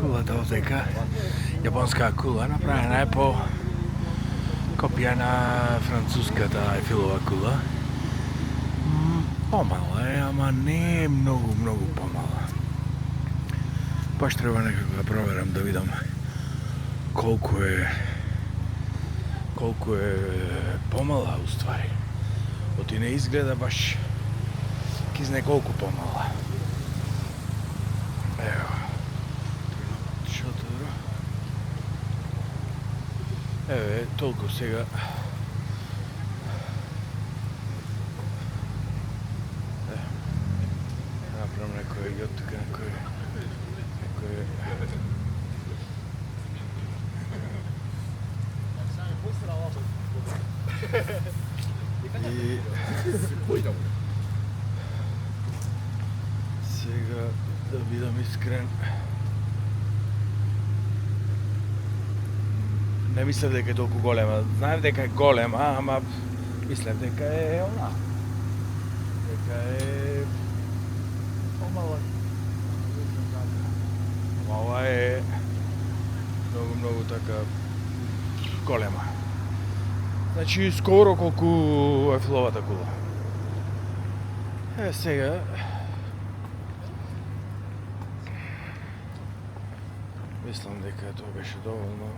Кулата овдека, јапонска кула, направена е по копија на француската Ефилова кула. Помала е, ама не е многу помала. Баш треба некако да проверам да видам колку е помала уствари. Оти не изгледа баш кизне колку помала. Ево. Шоторо. Еве, толку сега. Направам некој јот тука, некој И сега да бидам искрен, не мислев дека е толку голема. Знаев дека е голема, ама мислев дека е она. Дека е помала. Ама ова е многу така голема. Значи скоро колку Ефиловата кула. Сега мислам дека тоа беше доволно.